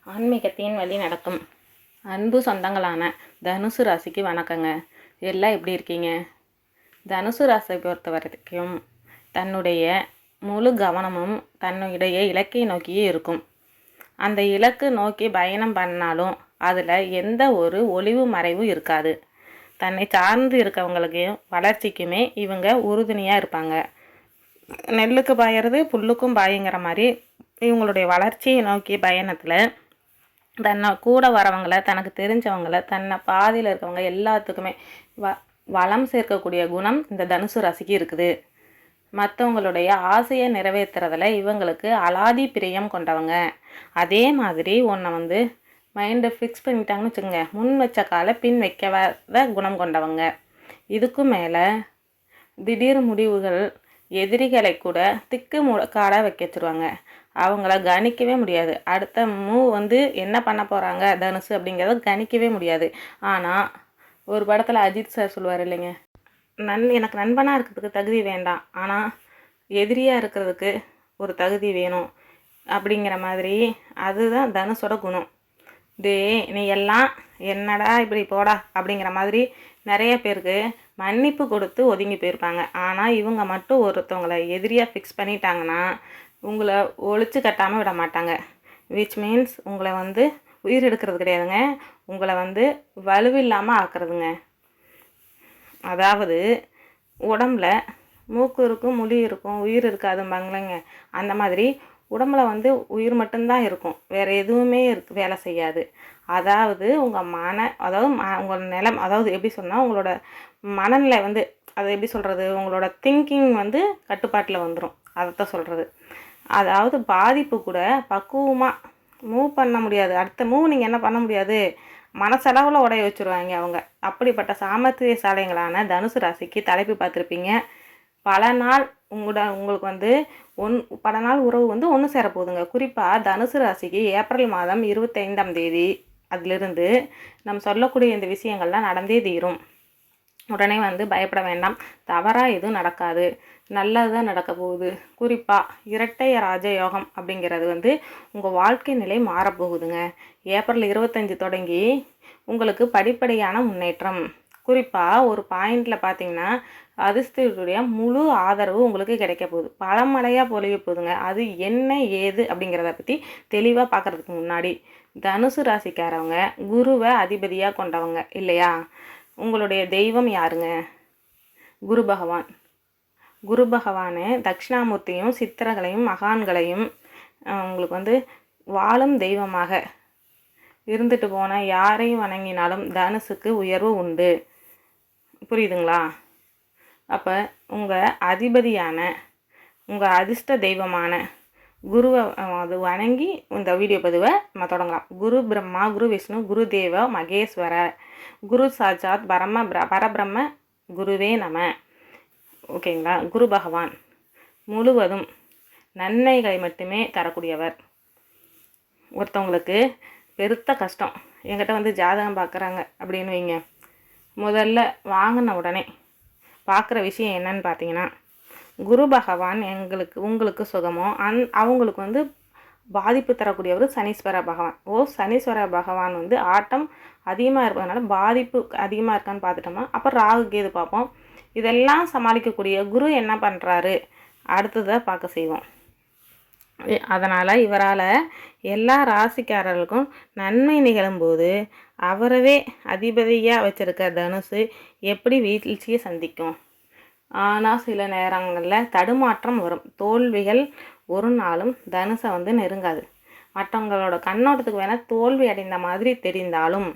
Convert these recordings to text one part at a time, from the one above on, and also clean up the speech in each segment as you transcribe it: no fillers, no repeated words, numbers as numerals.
ஆன்மீகத்தின் வழி நடக்கும் அன்பு சொந்தங்களான தனுசு ராசிக்கு வணக்கங்க. எல்லாம் எப்படி இருக்கீங்க? தனுசு ராசியை பொறுத்த வரைக்கும் தன்னுடைய முழு கவனமும் தன்னுடைய இலக்கை நோக்கியே இருக்கும். அந்த இலக்கு நோக்கி பயணம் பண்ணாலும் அதில் எந்த ஒரு ஒளிவு மறைவும் இருக்காது. தன்னை சார்ந்து இருக்கவங்களுக்கு வளர்ச்சிக்குமே இவங்க உறுதுணையாக இருப்பாங்க. நெல்லுக்கு பாயறது புல்லுக்கும் பாயுங்கிற மாதிரி இவங்களுடைய வளர்ச்சியை நோக்கி பயணத்தில் தன்னை கூட வரவங்களை, தனக்கு தெரிஞ்சவங்களை, தன்னை பாதியில் இருக்கவங்க எல்லாத்துக்குமே வளம் சேர்க்கக்கூடிய குணம் இந்த தனுசு ராசிக்கு இருக்குது. மற்றவங்களுடைய ஆசையை நிறைவேற்றுறதில் இவங்களுக்கு அலாதி பிரியம் கொண்டவங்க. அதே மாதிரி ஒன்றை மைண்டை ஃபிக்ஸ் பண்ணிட்டாங்கன்னு வச்சுக்கோங்க, முன் வச்ச காலை பின் வைக்காத குணம் கொண்டவங்க. இதுக்கும் மேலே திடீர் முடிவுகள் எதிரிகளை கூட திக்கு முடக்காடாக வைக்க வச்சுருவாங்க. அவங்கள கணிக்கவே முடியாது. அடுத்த மூவ் என்ன பண்ண போகிறாங்க தனுசு அப்படிங்கிறத கணிக்கவே முடியாது. ஆனால் ஒரு படத்தில் அஜித் சார் சொல்லுவார் இல்லைங்க, எனக்கு நண்பனாக இருக்கிறதுக்கு தகுதி வேண்டாம், ஆனால் எதிரியாக இருக்கிறதுக்கு ஒரு தகுதி வேணும் அப்படிங்கிற மாதிரி. அதுதான் தனுஷோட குணம். நீ எல்லாம் என்னடா இப்படி போடா அப்படிங்கிற மாதிரி நிறைய பேருக்கு மன்னிப்பு கொடுத்து ஒதுங்கி போயிருப்பாங்க. ஆனால் இவங்க மட்டும் ஒருத்தவங்களை எதிரியாக ஃபிக்ஸ் பண்ணிட்டாங்கன்னா உங்களை ஒழிச்சு கட்டாமல் விட மாட்டாங்க. விச் மீன்ஸ் உங்களை உயிர் எடுக்கிறது கிடையாதுங்க, உங்களை வலுவில்லாமல் ஆக்குறதுங்க. அதாவது உடம்புல மூக்கு இருக்கும், மொழி இருக்கும், உயிர் இருக்காதும்பாங்களேங்க. அந்த மாதிரி உடம்புல உயிர் மட்டும்தான் இருக்கும், வேறு எதுவுமே வேலை செய்யாது. அதாவது உங்கள் உங்கள் நிலம், அதாவது எப்படி சொன்னால் உங்களோட மனநிலை அதை எப்படி சொல்கிறது, உங்களோட திங்கிங் கட்டுப்பாட்டில் வந்துடும். அதைத்தான் சொல்கிறது. அதாவது பாதிப்பு கூட பக்குவமாக மூவ் பண்ண முடியாது. அடுத்த மூவ் நீங்கள் என்ன பண்ண முடியாது, மனசளவில் உடைய வச்சுருவாங்க அவங்க. அப்படிப்பட்ட சாமர்த்தியசாலைகளான தனுசு ராசிக்கு தலைப்பு பார்த்துருப்பீங்க. பல நாள் உங்களுக்கு பல நாள் உறவு ஒன்று சேரப்போகுதுங்க. குறிப்பாக தனுசு ராசிக்கு ஏப்ரல் மாதம் 25ஆம் தேதி அதிலிருந்து நம்ம சொல்லக்கூடிய இந்த விஷயங்கள்லாம் நடந்தே தீரும். உடனே பயப்பட வேண்டாம், தவறாக எதுவும் நடக்காது, நல்லது தான் நடக்க போகுது. குறிப்பாக இரட்டை ராஜயோகம் அப்படிங்கிறது உங்கள் வாழ்க்கை நிலை மாறப்போகுதுங்க. ஏப்ரல் 25 தொடங்கி உங்களுக்கு படிப்படியான முன்னேற்றம். குறிப்பாக ஒரு பாயிண்டில் பார்த்தீங்கன்னா அதிர்ஷ்டத்துடைய முழு ஆதரவு உங்களுக்கு கிடைக்க போகுது. பல மழையாக பொழிய போகுதுங்க. அது என்ன ஏது அப்படிங்கிறத பற்றி தெளிவாக பார்க்குறதுக்கு முன்னாடி, தனுசு ராசிக்காரவங்க குருவை அதிபதியாக கொண்டவங்க இல்லையா? உங்களுடைய தெய்வம் யாருங்க? குரு பகவான். குரு பகவான் தட்சிணாமூர்த்தியும் சித்திரங்களையும் மகான்களையும் உங்களுக்கு வாழும் தெய்வமாக இருந்துட்டு போன யாரையும் வணங்கினாலும் தனுசுக்கு உயர்வு உண்டு. புரியுதுங்களா? அப்போ உங்கள் அதிபதியான உங்கள் அதிர்ஷ்ட தெய்வமான குருவை அது வணங்கி இந்த வீடியோ பதிவை நம்ம தொடங்கலாம். குரு பிரம்மா, குரு விஷ்ணு, குரு தேவ மகேஸ்வர, குரு சாட்சாத் பரபிரம்ம குருவே நம. ஓகேங்களா? குரு பகவான் முழுவதும் நன்மைகளை மட்டுமே தரக்கூடியவர். ஒருத்தவங்களுக்கு பெருத்த கஷ்டம் என்கிட்ட ஜாதகம் பார்க்குறாங்க அப்படின்னு வைங்க, முதல்ல வாங்கின உடனே பார்க்குற விஷயம் என்னன்னு பார்த்தீங்கன்னா, குரு பகவான் உங்களுக்கு சுகமோ அவங்களுக்கு பாதிப்பு தரக்கூடியவர் சனீஸ்வர பகவான். சனீஸ்வர பகவான் ஆட்டம் அதிகமாக இருப்பதனால பாதிப்பு அதிகமாக இருக்கான்னு பார்த்துட்டோம்னா அப்புறம் ராகு கேது பார்ப்போம். இதெல்லாம் சமாளிக்கக்கூடிய குரு என்ன பண்ணுறாரு அடுத்ததாக பார்க்க செய்வோம். அதனால் இவரால் எல்லா ராசிக்காரர்களுக்கும் நன்மை நிகழும்போது அவரவே அதிபதியாக வச்சுருக்க தனுசு எப்படி வீழ்ச்சியை சந்திக்கும்? ஆனால் சில நேரங்களில் தடுமாற்றம் வரும். தோல்விகள் ஒரு நாளும் தனுசை நெருங்காது. மற்றவங்களோட கண்ணோட்டத்துக்கு வேணால் தோல்வி அடைந்த மாதிரி தெரிந்தாலும்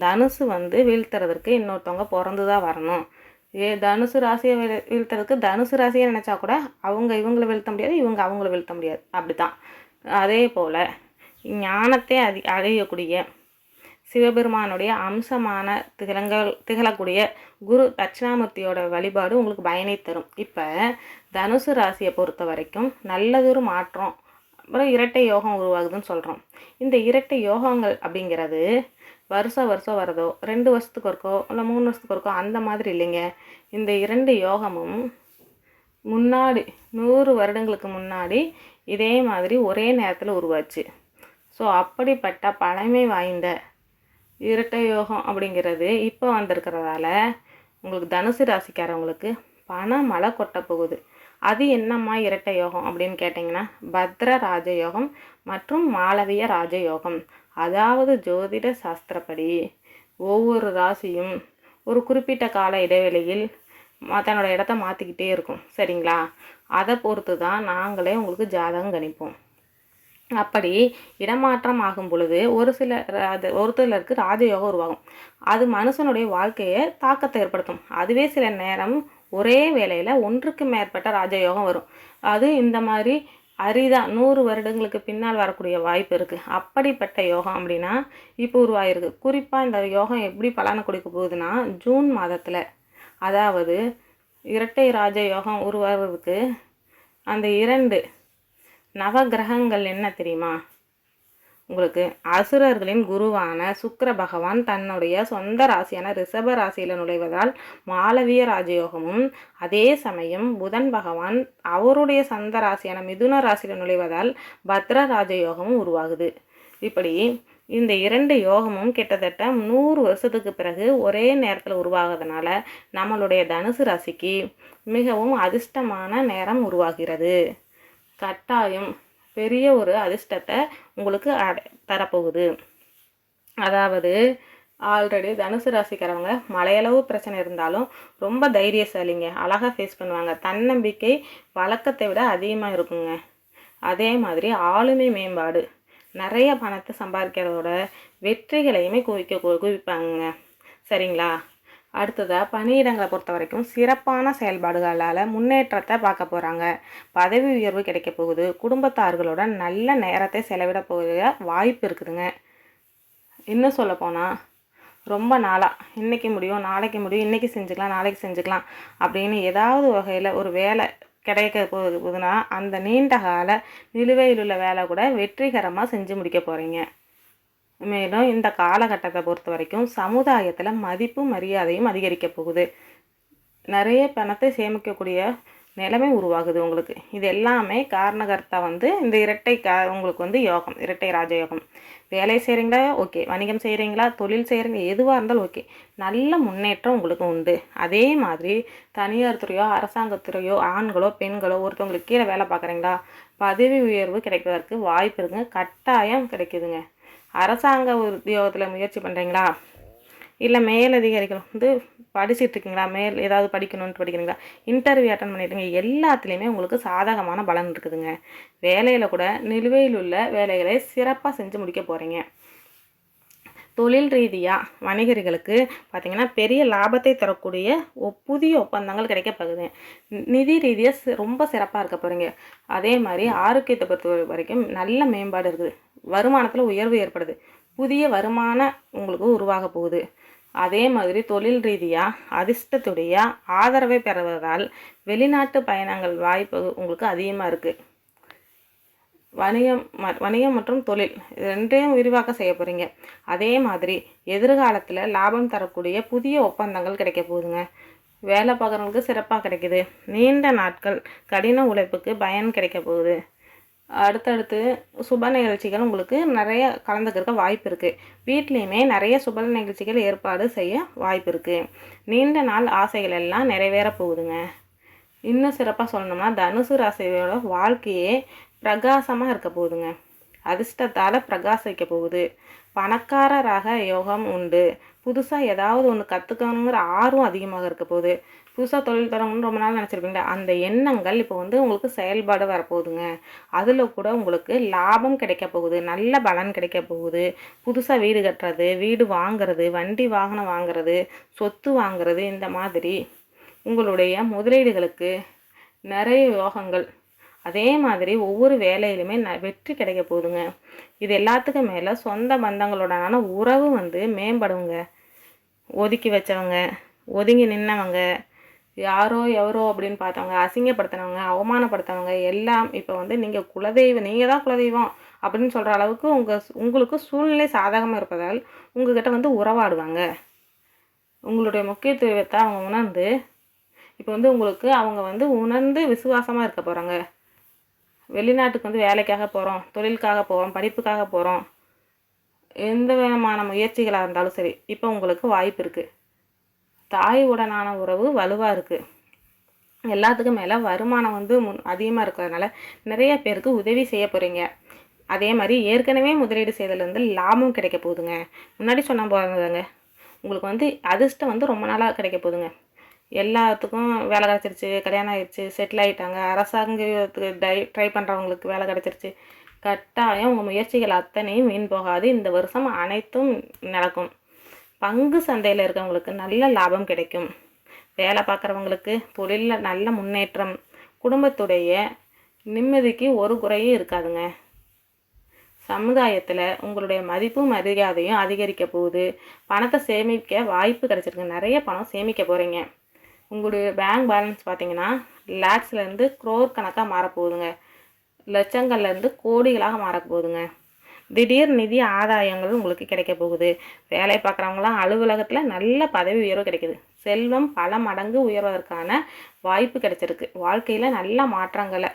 தனுசு வீழ்த்துறதுக்கு இன்னொருத்தவங்க பிறந்து தான் வரணும். தனுசு ராசியை வீழ்த்துறதுக்கு தனுசு ராசியை நினச்சா கூட இவங்களை வீழ்த்த முடியாது, இவங்க அவங்கள வீழ்த்த முடியாது. அப்படி தான். அதே போல் ஞானத்தை அடையக்கூடிய சிவபெருமானுடைய அம்சமான திகழக்கூடிய குரு தட்சிணாமூர்த்தியோட வழிபாடு உங்களுக்கு பயனை தரும். இப்போ தனுசு ராசியை பொறுத்த வரைக்கும் நல்லதொரு மாற்றம், அப்புறம் இரட்டை யோகம் உருவாகுதுன்னு சொல்கிறோம். இந்த இரட்டை யோகங்கள் அப்படிங்கிறது வருஷம் வரதோ 2 வருஷத்துக்கு ஒருக்கோ இல்லை 3 வருஷத்துக்கு ஒருக்கோ அந்த மாதிரி இல்லைங்க. இந்த 2 யோகமும் முன்னாடி 100 வருடங்களுக்கு முன்னாடி இதே மாதிரி ஒரே நேரத்தில் உருவாச்சு. ஸோ அப்படிப்பட்ட பழமை வாய்ந்த இரட்டை யோகம் அப்படிங்கிறது இப்போ வந்திருக்கிறதால உங்களுக்கு தனுசு ராசிக்காரவங்களுக்கு பண மழை கொட்ட போகுது. அது என்னம்மா இரட்டை யோகம் அப்படின்னு கேட்டிங்கன்னா, பத்ர ராஜயோகம் மற்றும் மாளவிய ராஜயோகம். அதாவது ஜோதிட சாஸ்திரப்படி ஒவ்வொரு ராசியும் ஒரு குறிப்பிட்ட கால இடைவெளியில் தன்னோட இடத்த மாற்றிக்கிட்டே இருக்கும். சரிங்களா? அதை பொறுத்து தான் நாங்களே உங்களுக்கு ஜாதகம் கணிப்போம். அப்படி இடமாற்றம் ஆகும் பொழுது ஒரு சிலருக்கு ராஜயோகம் உருவாகும். அது மனுஷனுடைய வாழ்க்கையை தாக்கத்தை ஏற்படுத்தும். அதுவே சில நேரம் ஒரே வேளையில் ஒன்றுக்கு மேற்பட்ட ராஜயோகம் வரும். அது இந்த மாதிரி அரிதாக 100 வருடங்களுக்கு பின்னால் வரக்கூடிய வாய்ப்பு இருக்குது. அப்படிப்பட்ட யோகம் அப்படின்னா இப்போ உருவாகிருக்கு. குறிப்பாக இந்த யோகம் எப்படி பலனை கொடுக்க போகுதுன்னா, ஜூன் மாதத்தில், அதாவது இரட்டை ராஜ யோகம் உருவாகிறதுக்கு அந்த 2 நவகிரகங்கள் என்ன தெரியுமா உங்களுக்கு? அசுரர்களின் குருவான சுக்கிர பகவான் தன்னுடைய சொந்த ராசியான ரிஷப ராசியில் நுழைவதால் மாளவிய ராஜயோகமும், அதே சமயம் புதன் பகவான் அவருடைய சொந்த ராசியான மிதுன ராசியில் நுழைவதால் பத்ர ராஜயோகமும் உருவாகுது. இப்படி இந்த 2 யோகமும் கிட்டத்தட்ட 100 வருஷத்துக்கு பிறகு ஒரே நேரத்தில் உருவாகிறதுனால நம்மளுடைய தனுசு ராசிக்கு மிகவும் அதிர்ஷ்டமான நேரம் உருவாகிறது. கட்டாயம் பெரிய ஒரு அதிர்ஷ்டத்தை உங்களுக்கு தரப்போகுது. அதாவது ஆல்ரெடி தனுசு ராசிக்காரவங்க மலையளவு பிரச்சனை இருந்தாலும் ரொம்ப தைரியசாலிங்க, அழகாக ஃபேஸ் பண்ணுவாங்க. தன்னம்பிக்கை வழக்கத்தை விட அதிகமாக இருக்குங்க. அதே மாதிரி ஆளுமை மேம்பாடு, நிறைய பணத்தை சம்பாதிக்கிறதோட வெற்றிகளையுமே குவிப்பாங்க. சரிங்களா? அடுத்ததாக பணியிடங்களை பொறுத்த வரைக்கும் சிறப்பான செயல்பாடுகளால் முன்னேற்றத்தை பார்க்க போகிறாங்க. பதவி உயர்வு கிடைக்க போகுது. குடும்பத்தார்களோட நல்ல நேரத்தை செலவிட போகிற வாய்ப்பு இருக்குதுங்க. இன்னும் சொல்லப்போனால் ரொம்ப நாளாக இன்றைக்கி முடியும் நாளைக்கு முடியும், இன்றைக்கி செஞ்சுக்கலாம் நாளைக்கு செஞ்சுக்கலாம் அப்படின்னு ஏதாவது வகையில் ஒரு வேலை கிடைக்க போகுதுன்னா அந்த நீண்ட கால நிலுவையில் உள்ள வேலை கூட வெற்றிகரமாக செஞ்சு முடிக்க போகிறீங்க. மேலும் இந்த காலகட்டத்தை பொறுத்த வரைக்கும் சமுதாயத்தில் மதிப்பு மரியாதையும் அதிகரிக்க போகுது. நிறைய பணத்தை சேமிக்கக்கூடிய நிலைமை உருவாகுது உங்களுக்கு. இது எல்லாமே காரணகர்த்தா இந்த உங்களுக்கு யோகம், இரட்டை ராஜயோகம். வேலை செய்கிறீங்களா ஓகே, வணிகம் செய்கிறீங்களா, தொழில் செய்கிறீங்க, எதுவாக இருந்தாலும் ஓகே, நல்ல முன்னேற்றம் உங்களுக்கு உண்டு. அதே மாதிரி தனியார் துறையோ அரசாங்கத்துறையோ ஆண்களோ பெண்களோ ஒருத்தவங்களுக்கு கீழே வேலை பார்க்குறீங்களா, பதவி உயர்வு கிடைப்பதற்கு வாய்ப்பு இருக்குங்க, கட்டாயம் கிடைக்குதுங்க. அரசாங்க உத்தியோகத்தில் முயற்சி பண்ணுறீங்களா, இல்லை மேலதிகாரிகள் படிச்சுட்ருக்கீங்களா, ஏதாவது படிக்கணும்னு படிக்கிறீங்களா, இன்டர்வியூ அட்டன் பண்ணிட்டுருங்க, எல்லாத்துலேயுமே உங்களுக்கு சாதகமான பலன் இருக்குதுங்க. வேலையில் கூட நிலுவையில் உள்ள வேலைகளை சிறப்பாக செஞ்சு முடிக்க போகிறீங்க. தொழில் ரீதியாக வணிகர்களுக்கு பார்த்திங்கன்னா பெரிய லாபத்தை தரக்கூடிய புதிய ஒப்பந்தங்கள் கிடைக்கப்போகுது. நிதி ரீதியாக ரொம்ப சிறப்பாக இருக்க போகிறீங்க. அதே மாதிரி ஆரோக்கியத்தை பொறுத்த வரைக்கும் நல்ல மேம்பாடு இருக்குது. வருமானத்தில் உயர்வு ஏற்படுது. புதிய வருமானம் உங்களுக்கு உருவாக போகுது. அதே மாதிரி தொழில் ரீதியாக அதிர்ஷ்டத்துடைய ஆதரவை பெறுவதால் வெளிநாட்டு பயணங்கள் வாய்ப்பு உங்களுக்கு அதிகமாக இருக்குது. வணிகம் மற்றும் தொழில் ரெண்டையும் விரிவாக்க செய்ய போகிறீங்க. அதே மாதிரி எதிர்காலத்தில் லாபம் தரக்கூடிய புதிய ஒப்பந்தங்கள் கிடைக்க போகுதுங்க. வேலை பார்க்குறவங்களுக்கு சிறப்பாக கிடைக்குது. நீண்ட நாட்கள் கடின உழைப்புக்கு பயன் கிடைக்க போகுது. அடுத்தடுத்து சுப நிகழ்ச்சிகள் உங்களுக்கு நிறைய கலந்துக்கிறக்க வாய்ப்பு இருக்குது. வீட்லேயுமே நிறைய சுப நிகழ்ச்சிகள் ஏற்பாடு செய்ய வாய்ப்பு இருக்குது. நீண்ட நாள் ஆசைகள் எல்லாம் நிறைவேற போகுதுங்க. இன்னும் சிறப்பாக சொல்லணும்னா தனுசு ராசியோட வாழ்க்கையே பிரகாசமாக இருக்க போகுதுங்க. அதிர்ஷ்டத்தால் பிரகாசிக்க போகுது. பணக்காரராக யோகம் உண்டு. புதுசாக ஏதாவது ஒன்று கற்றுக்கணுங்கிற ஆர்வம் அதிகமாக இருக்க போகுது. புதுசாக தொழில் தொடங்கணும்னு ரொம்ப நாள் நினச்சிருப்பீங்களா, அந்த எண்ணங்கள் இப்போ உங்களுக்கு செயல்பாடு வரப்போகுதுங்க. அதில் கூட உங்களுக்கு லாபம் கிடைக்க போகுது, நல்ல பலன் கிடைக்க போகுது. புதுசாக வீடு கட்டுறது, வீடு வாங்கிறது, வண்டி வாகனம் வாங்கிறது, சொத்து வாங்கிறது, இந்த மாதிரி உங்களுடைய முதலீடுகளுக்கு நிறைய யோகங்கள். அதே மாதிரி ஒவ்வொரு வேலையிலுமே வெற்றி கிடைக்க போகுதுங்க. இது எல்லாத்துக்கும் மேலே சொந்த பந்தங்களோடனான உறவு மேம்படுங்க. ஒதுக்கி வச்சவங்க, ஒதுங்கி நின்னவங்க, யாரோ எவரோ அப்படின்னு பார்த்தவங்க, அசிங்கப்படுத்தினவங்க, அவமானப்படுத்தவங்க எல்லாம் இப்போ நீங்கள் குலதெய்வம், நீங்கள் தான் குலதெய்வம் அப்படின்னு சொல்கிற அளவுக்கு உங்களுக்கு சூழ்நிலை சாதகமாக இருப்பதால் உங்கள்கிட்ட உறவாடுவாங்க. உங்களுடைய முக்கியத்துவத்தை அவங்க உணர்ந்து இப்போ உங்களுக்கு அவங்க உணர்ந்து விசுவாசமாக இருக்க போகிறாங்க. வெளிநாட்டுக்கு வந்து வேலைக்காக போகிறோம், தொழிலுக்காக போகிறோம், படிப்புக்காக போகிறோம், எந்த விதமான முயற்சிகளாக இருந்தாலும் சரி இப்போ உங்களுக்கு வாய்ப்பு இருக்குது. தாய் உடனான உறவு வலுவாக இருக்குது. எல்லாத்துக்கும் மேலே வருமானம் வந்து அதிகமாக இருக்கிறதுனால நிறைய பேருக்கு உதவி செய்ய போகிறீங்க. அதே மாதிரி ஏற்கனவே முதலீடு செய்ததுலேருந்து லாபம் கிடைக்க போகுதுங்க. முன்னாடி சொன்ன போகிறதுங்க உங்களுக்கு வந்து அதிர்ஷ்டம் வந்து ரொம்ப நாளாக கிடைக்க போகுதுங்க. எல்லாத்துக்கும் வேலை கிடச்சிருச்சு, கல்யாணம் ஆயிடுச்சு, செட்டில் ஆகிட்டாங்க, அரசாங்கத்துக்கு ட்ரை பண்ணுறவங்களுக்கு வேலை கிடச்சிருச்சு. கட்டாயம் உங்கள் முயற்சிகள் அத்தனையும் வீண் போகாது. இந்த வருஷம் அனைத்தும் நடக்கும். பங்கு சந்தையில் இருக்கவங்களுக்கு நல்ல லாபம் கிடைக்கும். வேலை பார்க்குறவங்களுக்கு தொழிலில் நல்ல முன்னேற்றம். குடும்பத்துடைய நிம்மதிக்கு ஒரு குறையும் இருக்காதுங்க. சமுதாயத்தில் உங்களுடைய மதிப்பும் மரியாதையும் அதிகரிக்க போகுது. பணத்தை சேமிக்க வாய்ப்பு கிடச்சிருக்கு. நிறைய பணம் சேமிக்க போகிறீங்க. உங்களுடைய பேங்க் பேலன்ஸ் பார்த்தீங்கன்னா லேக்ஸ்லேருந்து க்ரோர் கணக்காக மாறப்போகுதுங்க. லட்சங்கள்லேருந்து கோடிகளாக மாறப்போகுதுங்க. திடீர் நிதி ஆதாயங்கள் உங்களுக்கு கிடைக்க போகுது. வேலை பார்க்குறவங்களாம் அலுவலகத்தில் நல்ல பதவி உயர்வு கிடைக்குது. செல்வம் பல மடங்கு உயர்வதற்கான வாய்ப்பு கிடைச்சிருக்கு. வாழ்க்கையில் நல்ல மாற்றங்களை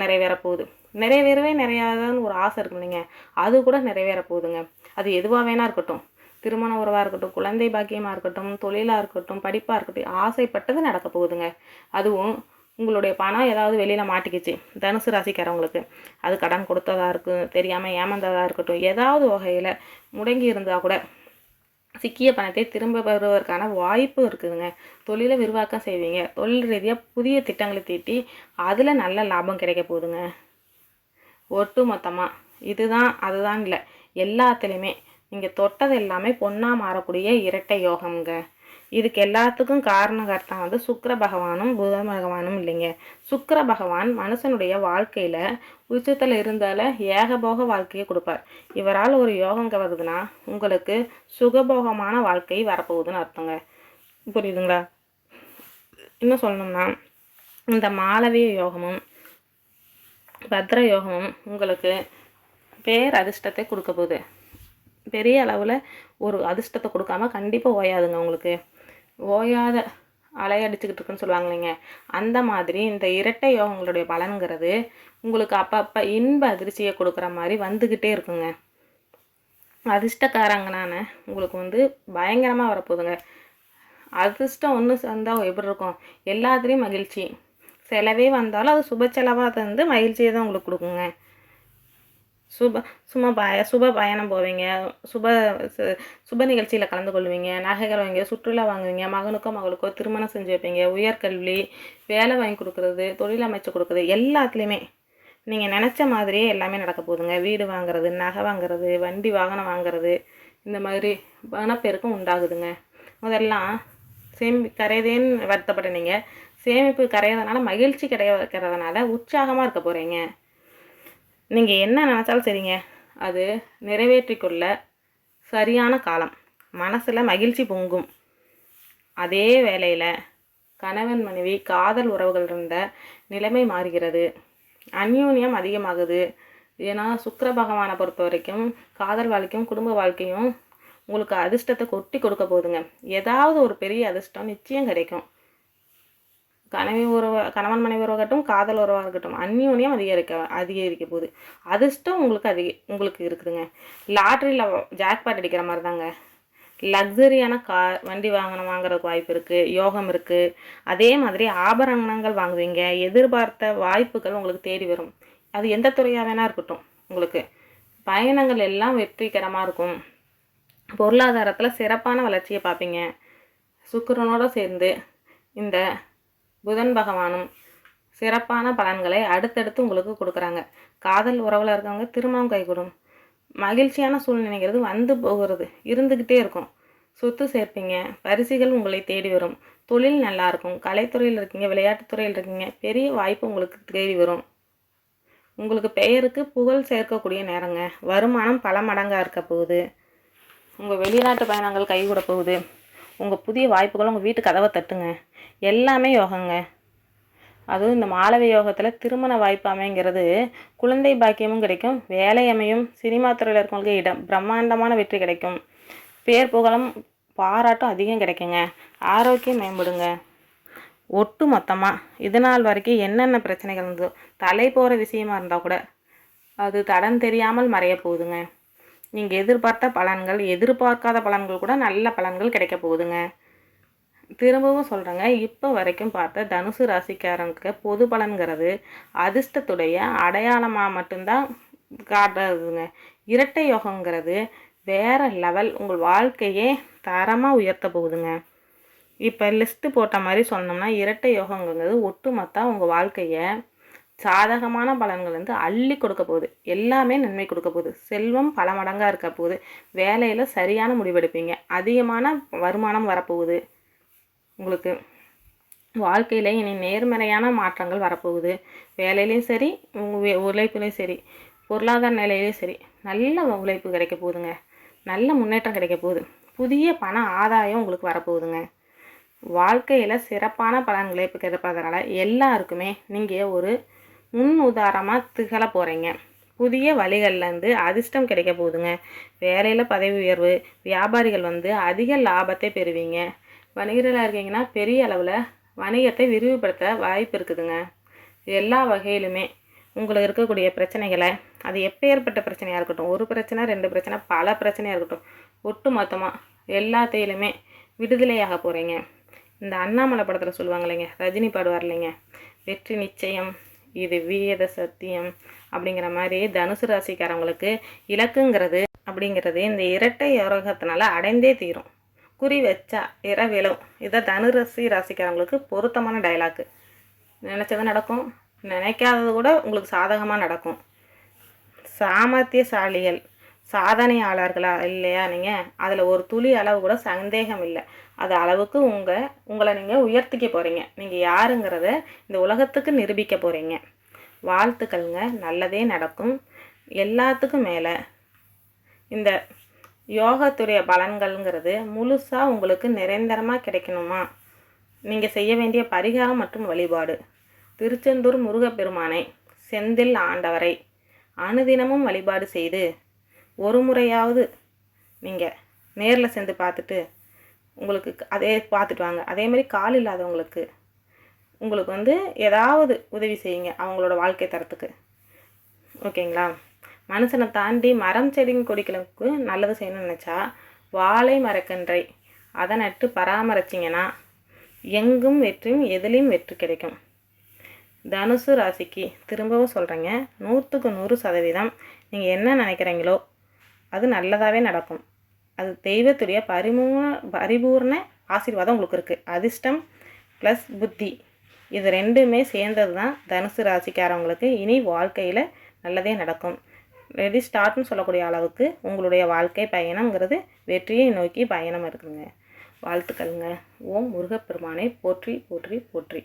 நிறைவேற போகுது. நிறையாதான்னு ஒரு ஆசை இருக்கும் இல்லைங்க, அது கூட நிறைவேற போகுதுங்க. அது எதுவாக வேணா இருக்கட்டும், திருமண உறவாக இருக்கட்டும், குழந்தை பாக்கியமாக இருக்கட்டும், தொழிலாக இருக்கட்டும், படிப்பாக இருக்கட்டும், ஆசைப்பட்டது நடக்க போகுதுங்க. அதுவும் உங்களுடைய பணம் ஏதாவது வெளியில் மாட்டிக்கிச்சு, தனுசு ராசிக்காரவங்களுக்கு அது கடன் கொடுத்ததாக இருக்கும், தெரியாமல் ஏமாந்ததாக இருக்கட்டும், ஏதாவது வகையில் முடங்கி இருந்தால் கூட சிக்கிய பணத்தை திரும்ப பெறுவதற்கான வாய்ப்பு இருக்குதுங்க. தொழிலை விரிவாக்கம் செய்வீங்க. தொழில் ரீதியாக புதிய திட்டங்களை தீட்டி அதில் நல்ல லாபம் கிடைக்க போகுதுங்க. ஒட்டு மொத்தமாக இதுதான் அதுதான் இல்லை, எல்லாத்துலேயுமே நீங்கள் தொட்டது எல்லாமே பொண்ணாக மாறக்கூடிய இரட்டை யோகம்ங்க. இதுக்கு எல்லாத்துக்கும் காரணகர்த்தான் வந்து சுக்கிர பகவானும் புத பகவானும் இல்லைங்க. சுக்கிர பகவான் மனுஷனுடைய வாழ்க்கையில் உச்சத்தில் இருந்தால ஏகபோக வாழ்க்கையை கொடுப்பார். இவரால் ஒரு யோகம் வருதுன்னா உங்களுக்கு சுகபோகமான வாழ்க்கை வரப்போகுதுன்னு அர்த்தங்க. புரியுதுங்களா? இன்னும் சொல்லணும்னா இந்த மாளவிய யோகமும் பத்ர யோகமும் உங்களுக்கு பேர் அதிர்ஷ்டத்தை கொடுக்க போகுது. பெரிய அளவில் ஒரு அதிர்ஷ்டத்தை கொடுக்காம கண்டிப்பாக ஓயாதுங்க. உங்களுக்கு ஓயாத அலையடிச்சுக்கிட்டு இருக்குன்னு சொல்லுவாங்க இல்லைங்க, அந்த மாதிரி இந்த இரட்டை யோகங்களுடைய பலன்கிறது உங்களுக்கு அப்பப்போ இன்ப அதிர்ச்சியை கொடுக்குற மாதிரி வந்துக்கிட்டே இருக்குங்க. அதிர்ஷ்டக்காரங்கனான உங்களுக்கு வந்து பயங்கரமாக வரப்போகுதுங்க. அதிர்ஷ்டம் ஒன்று சேர்ந்தால் எப்படி இருக்கும், எல்லாத்துலேயும் மகிழ்ச்சி. செலவே வந்தாலும் அது சுப செலவாக தந்து மகிழ்ச்சியை தான் உங்களுக்கு கொடுக்குங்க. சுப பயணம் போவீங்க, சுப நிகழ்ச்சியில் கலந்து கொள்வீங்க, நகைகள் வாங்க, சுற்றுலா வாங்குவீங்க, மகனுக்கோ மகளுக்கோ திருமணம் செஞ்சு வைப்பீங்க, உயர்கல்வி, வேலை வாங்கி கொடுக்குறது, தொழில் அமைச்சு கொடுக்குறது, எல்லாத்துலேயுமே நீங்கள் நினச்ச மாதிரியே எல்லாமே நடக்க போகுதுங்க. வீடு வாங்குறது, நகை வாங்குறது, வண்டி வாகனம் வாங்குறது, இந்த மாதிரி பணப்பெருக்கம் உண்டாகுதுங்க. முதல்லாம் கரையதேன்னு வருத்தப்பட்ட நீங்கள் சேமிப்பு கரையிறதுனால மகிழ்ச்சி கிடைக்கிறதுனால உற்சாகமாக இருக்க போகிறீங்க. நீங்கள் என்ன நினச்சாலும் சரிங்க, அது நிறைவேற்றிக்கொள்ள சரியான காலம். மனசில் மகிழ்ச்சி பொங்கும். அதே வேளையில் கணவன் மனைவி காதல் உறவுகள் இருந்த நிலைமை மாறுகிறது. அந்யோன்யம் அதிகமாகுது. ஏன்னா சுக்கிர பகவானை பொறுத்த வரைக்கும் காதல் வாழ்க்கையும் குடும்ப வாழ்க்கையும் உங்களுக்கு அதிர்ஷ்டத்தை கொட்டி கொடுக்க போகுதுங்க. ஏதாவது ஒரு பெரிய அதிர்ஷ்டம் நிச்சயம் கிடைக்கும். கணவன் மனைவி உறவாகட்டும், காதல் உறவாக இருக்கட்டும், அந்யோன்யம் அதிகரிக்க போகுது. அதிர்ஷ்டம் உங்களுக்கு இருக்குதுங்க. லாட்ரியில் ஜாக்பாட் அடிக்கிற மாதிரி தாங்க. லக்ஸரியான கார், வண்டி வாங்குறதுக்கு வாய்ப்பு இருக்குது, யோகம் இருக்குது. அதே மாதிரி ஆபரணங்கள் வாங்குவீங்க. எதிர்பார்த்த வாய்ப்புகள் உங்களுக்கு தேடி வரும். அது எந்த துறையாக வேணா இருக்கட்டும். உங்களுக்கு பயணங்கள் எல்லாம் வெற்றிகரமாக இருக்கும். பொருளாதாரத்தில் சிறப்பான வளர்ச்சியை பார்ப்பீங்க. சுக்கிரனோடு சேர்ந்து இந்த புதன் பகவானும் சிறப்பான பலன்களை அடுத்தடுத்து உங்களுக்கு கொடுக்குறாங்க. காதல் உறவில் இருக்கவங்க திருமணம் கைகூடும். மகிழ்ச்சியான சூழ்நிலைங்கிறது வந்து போகிறது இருந்துக்கிட்டே இருக்கும். சொத்து சேர்ப்பீங்க. பரிசுகள் உங்களை தேடி வரும். தொழில் நல்லாயிருக்கும். கலைத்துறையில் இருக்கீங்க, விளையாட்டுத்துறையில் இருக்கீங்க, பெரிய வாய்ப்பு உங்களுக்கு தேடி வரும். உங்களுக்கு பெயருக்கு புகழ் சேர்க்கக்கூடிய நேரங்க. வருமானம் பல மடங்காக இருக்க போகுது. உங்கள் வெளிநாட்டு பயணங்கள் கைகூட போகுது. உங்கள் புதிய வாய்ப்புகள் உங்கள் வீட்டு கதவை தட்டுங்க. எல்லாமே யோகங்க. அதுவும் இந்த மாளவிய யோகத்தில் திருமண வாய்ப்பு அமைங்கிறது குழந்தை பாக்கியமும் கிடைக்கும், வேலை அமையும், சினிமா துறையில் இருக்கவங்களுக்கு பிரம்மாண்டமான வெற்றி கிடைக்கும், பேர் புகழும் பாராட்டும் அதிகம் கிடைக்குங்க, ஆரோக்கியம் மேம்படுங்க. ஒட்டு மொத்தமாக இது நாள் வரைக்கும் என்னென்ன பிரச்சனைகள் இருந்ததோ, தலை போகிற விஷயமா இருந்தால் கூட அது தடம் தெரியாமல் மறைய போகுதுங்க. நீங்கள் எதிர்பார்த்த பலன்கள், எதிர்பார்க்காத பலன்கள் கூட நல்ல பலன்கள் கிடைக்க போகுதுங்க. திரும்பவும் சொல்கிறேங்க, இப்போ வரைக்கும் பார்த்த தனுசு ராசிக்காரங்களுக்கு பொது பலன்கிறது அதிர்ஷ்டத்துடைய அடையாளமாக மட்டும்தான் காட்டுறதுங்க. இரட்டை யோகங்கிறது வேறு லெவல், உங்கள் வாழ்க்கையே தரமாக உயர்த்த போகுதுங்க. இப்போ லிஸ்ட்டு போட்ட மாதிரி சொன்னோம்னா, இரட்டை யோகங்கிறது ஒட்டுமொத்த உங்கள் வாழ்க்கையை சாதகமான பலன்கள் வந்து அள்ளி கொடுக்க போகுது. எல்லாமே நன்மை கொடுக்க போகுது. செல்வம் பல மடங்காக இருக்க போகுது. வேலையில் சரியான முடிவெடுப்பீங்க. அதிகமான வருமானம் வரப்போகுது. உங்களுக்கு வாழ்க்கையில் இனி நேர்மறையான மாற்றங்கள் வரப்போகுது. வேலையிலையும் சரி, உழைப்புலையும் சரி, பொருளாதார நிலையிலையும் சரி, நல்ல உழைப்பு கிடைக்க போகுதுங்க. நல்ல முன்னேற்றம் கிடைக்க போகுது. புதிய பண ஆதாயம் உங்களுக்கு வரப்போகுதுங்க. வாழ்க்கையில் சிறப்பான பலன்களை இப்போ கிடைப்பதனால எல்லாருக்குமே நீங்கள் ஒரு முன் உதாரணமாக திகழ போகிறீங்க. புதிய வழிகள்லேருந்து அதிர்ஷ்டம் கிடைக்க போகுதுங்க. வேலையில் பதவி உயர்வு, வியாபாரிகள் வந்து அதிக லாபத்தை பெறுவீங்க. வணிகர்களாக இருக்கீங்கன்னா பெரிய அளவில் வணிகத்தை விரிவுபடுத்த வாய்ப்பு இருக்குதுங்க. எல்லா வகையிலுமே உங்களுக்கு இருக்கக்கூடிய பிரச்சனைகளை, அது எப்பேற்பட்ட பிரச்சனையாக இருக்கட்டும், ஒரு பிரச்சனை 2 பிரச்சனை பல பிரச்சனையாக இருக்கட்டும், ஒட்டு மொத்தமாக எல்லாத்தையிலுமே விடுதலையாக போகிறீங்க. இந்த அண்ணாமலை படத்தில் சொல்லுவாங்க இல்லைங்க, ரஜினி பாடுவார் இல்லைங்க, வெற்றி நிச்சயம் இது வீத சத்தியம் அப்படிங்கிற மாதிரி தனுசு ராசிக்காரவங்களுக்கு இலக்குங்கிறது அப்படிங்கிறது இந்த இரட்டை யோகத்தினால அடைந்தே தீரும். குறி வச்சா இரவிலும். இதை தனுராசி ராசிக்காரவங்களுக்கு பொருத்தமான டைலாக்கு. நினச்சது நடக்கும், நினைக்காதது கூட உங்களுக்கு சாதகமாக நடக்கும். சாமர்த்தியசாலிகள், சாதனையாளர்களா இல்லையா நீங்கள், அதில் ஒரு துளி அளவு கூட சந்தேகம் இல்லை. அது அளவுக்கு உங்களை நீங்கள் உயர்த்திக்க போகிறீங்க. நீங்கள் யாருங்கிறத இந்த உலகத்துக்கு நிரூபிக்க போகிறீங்க. வாழ்த்துக்கள்ங்க, நல்லதே நடக்கும். எல்லாத்துக்கும் மேலே இந்த யோகத்துடைய பலன்கள்ங்கிறது முழுசாக உங்களுக்கு நிரந்தரமாக கிடைக்கணுமா, நீங்கள் செய்ய வேண்டிய பரிகாரம் மற்றும் வழிபாடு, திருச்செந்தூர் முருகப்பெருமானை, செந்தில் ஆண்டவரை அனுதினமும் வழிபாடு செய்து ஒரு முறையாவது நீங்கள் நேரில் சென்று பார்த்துட்டு உங்களுக்கு அதே பார்த்துட்டு வாங்க. அதேமாதிரி கால் இல்லாதவங்களுக்கு உங்களுக்கு வந்து ஏதாவது உதவி செய்யுங்க அவங்களோட வாழ்க்கை தரத்துக்கு. ஓகேங்களா? மனுஷனை தாண்டி மரம் செடி கொடிகளுக்கு நல்லது செய்யணும்னு நினச்சா வாழை மரக்கன்றை அதை நட்டு பராமரிச்சிங்கன்னா எங்கும் வெற்றியும் எதுலேயும் வெற்றி கிடைக்கும். தனுசு ராசிக்கு திரும்பவும் சொல்கிறேங்க, 100க்கு 100% நீங்கள் என்ன நினைக்கிறீங்களோ அது நல்லதாகவே நடக்கும். அது தெய்வத்துடைய பரிபூர்ண ஆசீர்வாதம் உங்களுக்கு இருக்குது. அதிர்ஷ்டம் ப்ளஸ் புத்தி, இது ரெண்டுமே சேர்ந்தது தான் தனுசு ராசிக்காரவங்களுக்கு இனி வாழ்க்கையில் நல்லதே நடக்கும். ரெடி ஸ்டார்ட்னு சொல்லக்கூடிய அளவுக்கு உங்களுடைய வாழ்க்கை பயணம்ங்கிறது வெற்றியை நோக்கி பயணம் இருக்குதுங்க. வாழ்த்துக்கள்ங்க. ஓம் முருகப்பெருமானை போற்றி போற்றி போற்றி.